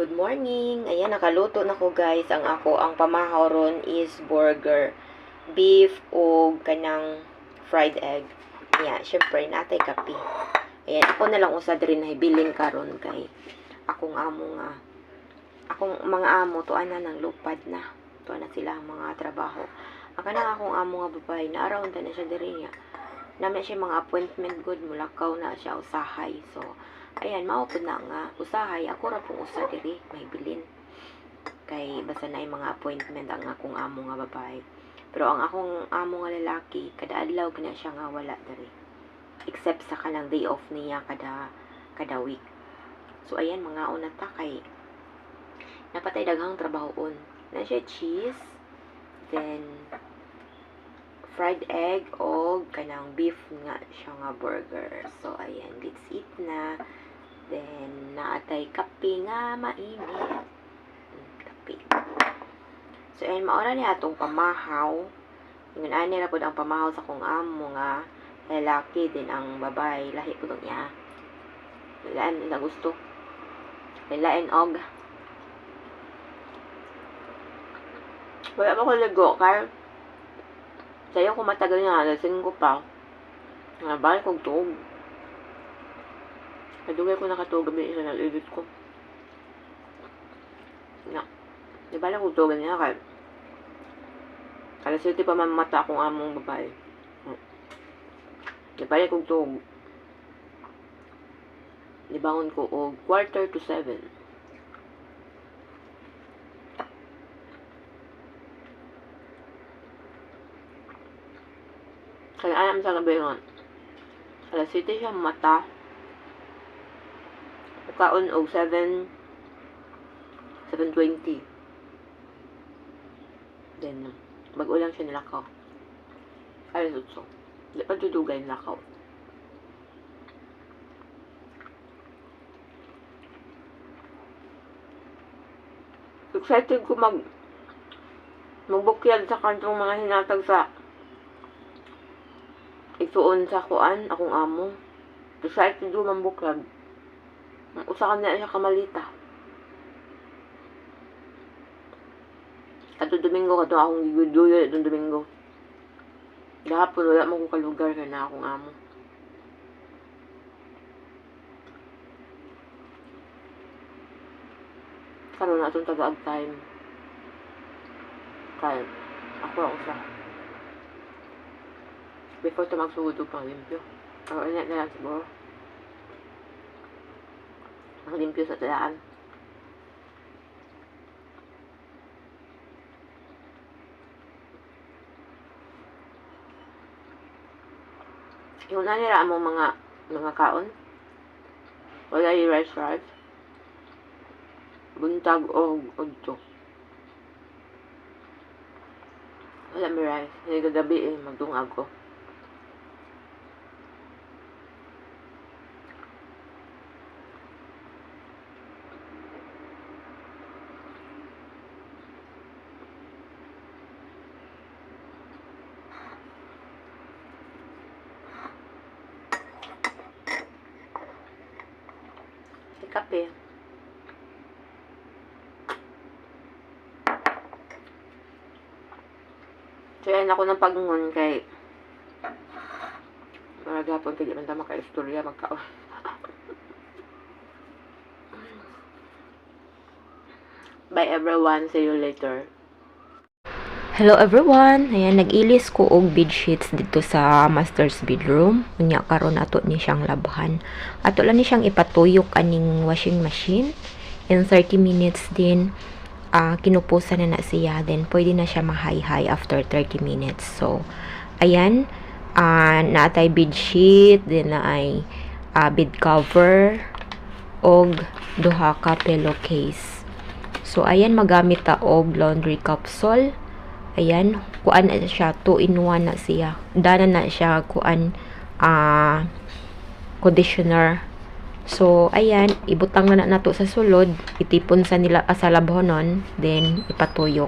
Good morning. Ayan, nakaluto na ko guys. Ang pamahaw ron is burger, beef o kanang fried egg. Ayan, syempre natay kape. Ayan, ako na lang usad rin na hibilin karon kay akong amo nga. Akong mga amo to ana nang lupad na. To na sila ang mga trabaho. Ang kanang akong amo nga babae na around na siya diri niya. Namin siya mga appointment good mulakaw na siya usahay. So ayan, maupod na nga usahay. Ako ra pong usa diri may bilin. Kay basta na mga appointment ang akong amo nga babae. Pero ang akong amo nga lalaki, kada adlaw gina siya nga wala diri. Except sa kanang day off niya kada week. So ayan, mga una ta kay napatay daghang trabahoon. Na siya cheese, then fried egg o kanang beef nga siya nga burger. So ayan, let's eat na. Then naatay kape nga mainit. Kape. So ayan, maura niya atong pamahaw. Yung ani ra pud ang pamahaw sa kong amo nga lalaki, din ang babae lahi pud niya. Lain nila gusto. Lain og wala ba ko ligo kay sayo ko matagal nga lasing ko pa nga balik kong tuog. Kadugay ko nakatuog gabi isa nag-edit ko na di balik kong tuogan niya kay alas 7 pa mamata akong among babae. Di balik kong tuog, nibangon ko og 6:45. Kaya alam sa gabi nga alas 7 siya mata kaon og 7:20. Then mag-ulang siya nilakaw alas 8. Di pa dudugay nilakaw. Excited ko magbukyag sa kantong mga hinatag sa ituon sa kuan akong amo. Excited ko mambukyag. Usa na siya kamalita. Ato Domingo kato akong giguduyo itong Domingo. Gahapon wala mo ko kalugar ka na akong amo. Karon na itong tagaag time. Kaya ako lang usa. Before ito magsugod o pang limpyo. O inet na lang siguro. Ang limpyo sa talaan. Yung nanira mo mga kaon. Wala yung rice. Buntag o udto. Wala may rice. Hindi kagabi magtungag ko. Kape. So, yan ako ng pagungon kay maragapon kaya man tama ka-istorya magkaon. Bye everyone. See you later. Hello everyone. Ayan, nag-ilis ko og bedsheets dito sa master's bedroom. Unya karon ato ni siyang labhan. Ato lang ni siyang ipatuyok aning washing machine. In 30 minutes din kinupusan na siya. Then pwede na siya mahayhay after 30 minutes. So ayan, naatay bedsheet, din na ay bed cover og duha ka pillowcase. So ayan, magamit ta og laundry capsule. Ayan, kuan na siya, 2-in-1 na siya. Dana na siya kuan conditioner. So ayan, ibutang na nato sa sulod, itipon sa nila sa labhonon, then ipatuyok.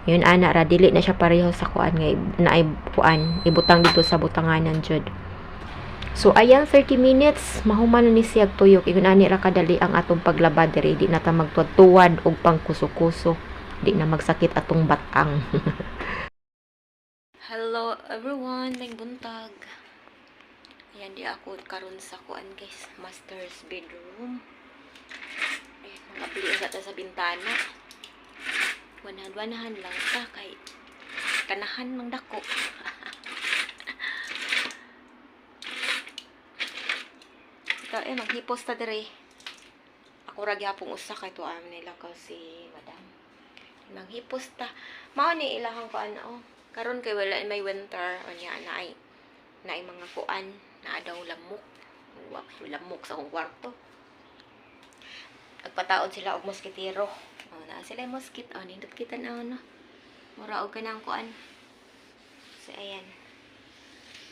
Yun ana ra, dili na siya pareho sa kuan nga naay kuan, ibutang dito sa butanganan jud. So ayan 30 minutes mahuman ni siya tuyok igun ani ra kadali ang atong paglaba diri di na ta magtuwad og pangkuso-kuso di na magsakit atong batang. Hello everyone, may buntag. Ayan di ako karon sa kuan guys, master's bedroom. Ayan, nagabli sa ta sa bintana. Wanahan lang ta kay kanahan mang dako. Ito maghipos ta dire. Ako ra gyapon usa kay tuwa nila kasi madam. Maghipos ta. Mao ni ilahang kuan karon kay wala may winter unya naay mga kuan na daw lamok. Lamok sa akong kwarto. Nagpataod sila og moskitero. Na sila moskit nindot kita na mura og kanang kuan. So ayan.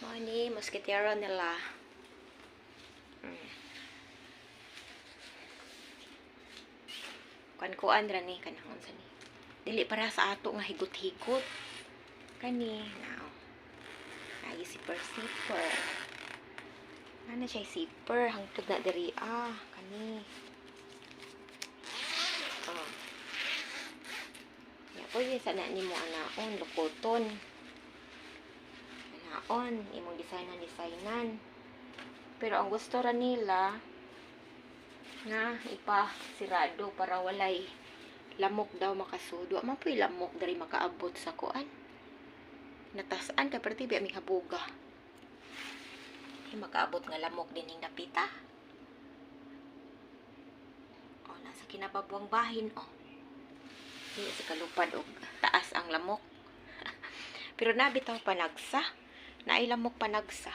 Mao ni moskitero nila. Kuan ra ni kanang unsa ni. Dili para sa ato nga higot-higot. Kani now. Ay zipper. Ano siya zipper hangtod na diri kani. Ya pwede sana nimo anaon lukoton. Anaon imong designan. Pero ang gusto ra nila nga ipa-sirado para walay lamok daw makasudo. Mapoy lamok dari makaabot sa kuan. Natasan ka perti biya may habuga. Makaabot nga lamok din yung napita. Nasa kinababuang bahin Hindi sa kalupad taas ang lamok. Pero nabitaw panagsa. Naay lamok panagsa.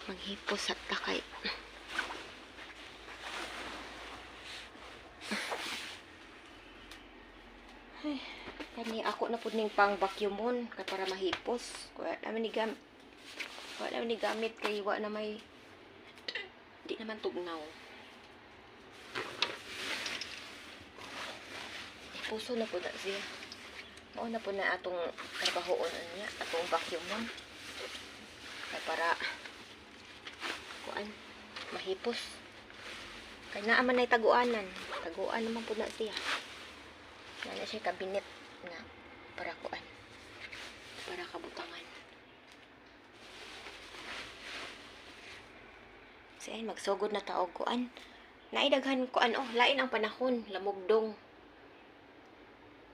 Manghipos at takay. Ay, kani ako na pud ning pang vacuumon kay para mahipos. Wala naman ni gamit kay wa na may di naman tugnaw. Puso na pud siya. Mao na pud na atong trabahoon niya, atong vacuumon. Kay para kuan mahipos. Kay naa man nay taguanan naman pud na siya. Nana siya kabinet na para kuan. Para kabutangan. Say magsugod na taog kuan. Naidaghan kuan lain ang panahon, lamugdong.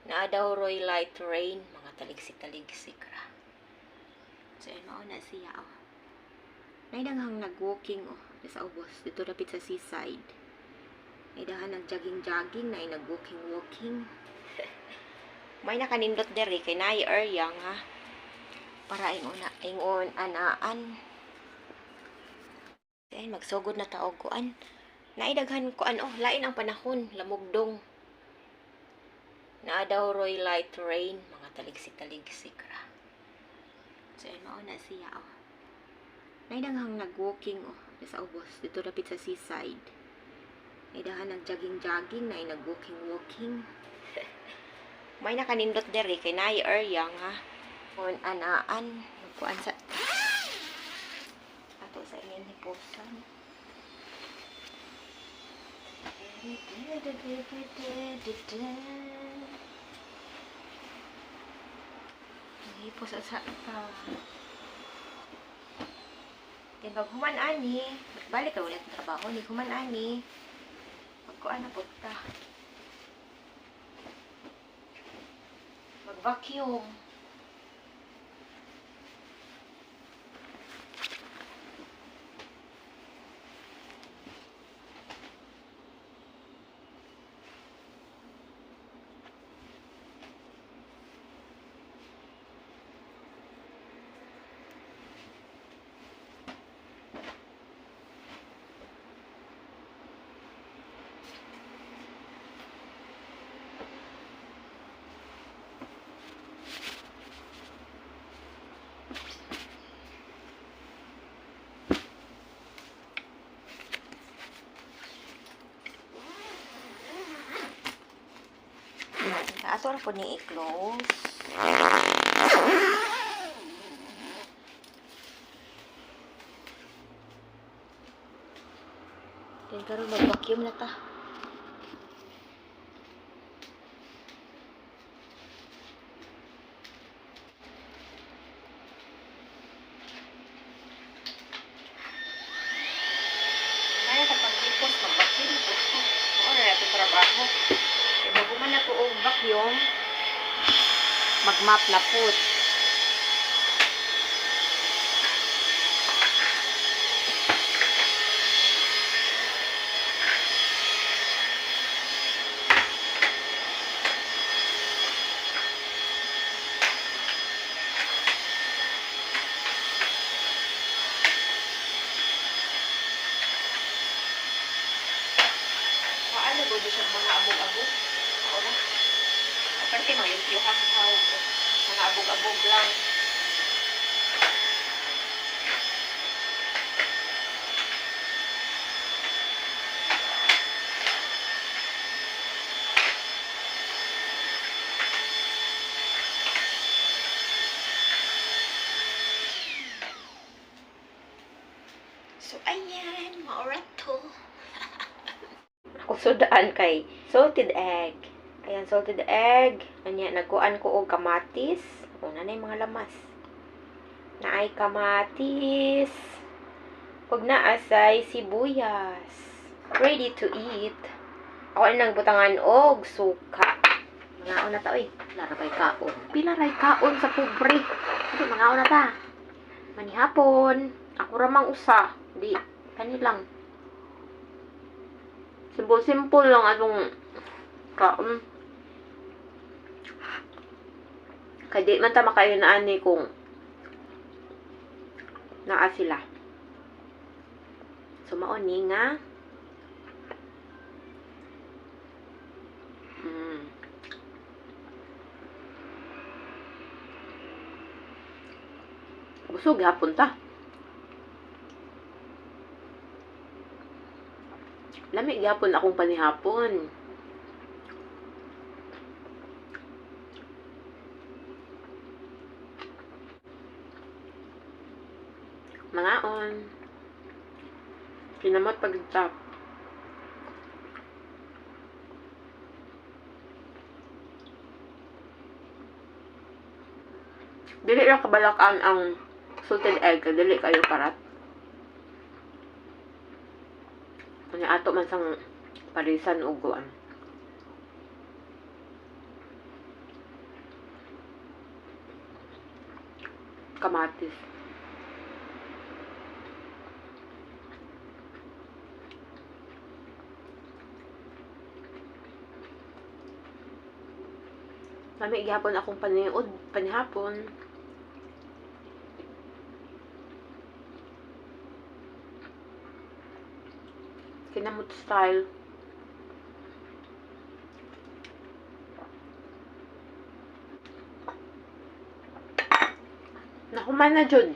Naa daw roy light rain, mga taligsik-taligsik ra. So mao na siya Naidaghang nag-walking sa ubos dito dapit sa seaside. Naidahan nag-jogging, nag-walking. May nakanindot dere kay naay area nga para ingon anaan. Ay magsugod na taog kuan. Naidaghan kuan lain ang panahon, lamugdong. Naa daw roy light rain, mga taligsik-taligsik ra. So mao na siya Naidaghang nag-walking sa ubos dito dapit sa seaside. Naidahan nag-jogging, nag-walking. May nakanindot dere kay naay area nga anaan kuan sa ato sa inyong hiposan. Hipos sa Yan pag human ani, balik ka ulit ng trabaho ni human ani. Magkuan na po ta. Mag-vacuum. ato na po ni i-close. Then karon mag-vacuum na ta. Kaya kapag ipos, mag-vacuum po. Oo na ito trabaho. E bago man ako og vacuum, mag-map na po. Paano ba siya mga abog-abog? Ako na. Aparte mga yung hawag. Mga abog-abog lang. So, ayan. Maorat to. Ako sudaan kay salted egg. Ayan, salted egg. Anya, nagkuan ko og kamatis. O, nanay mga lamas. Naay kamatis. Huwag na asay sibuyas. Ready to eat. Ako ay nagbutangan og suka. Mga na ta, oy. Laray kaon. Pilaray kaon sa pobre. Ito, mga na ta. Manihapon. Ako ramang usa. Di, kanilang. Simple lang atong kaon. Kaya di man ta makayunaan ni kung naa sila. So, mauni nga. Busog hapon ta. Lamig hapon akong panihapon. Mangaon. Kinamot pag-tap. Dili ra kabalakan ang salted egg. Dili kayo parat. Kanya ato man sang parisan o guan. Kamatis. Mami, gihapon akong panihapon. Kinamot style. Nakuman na jud.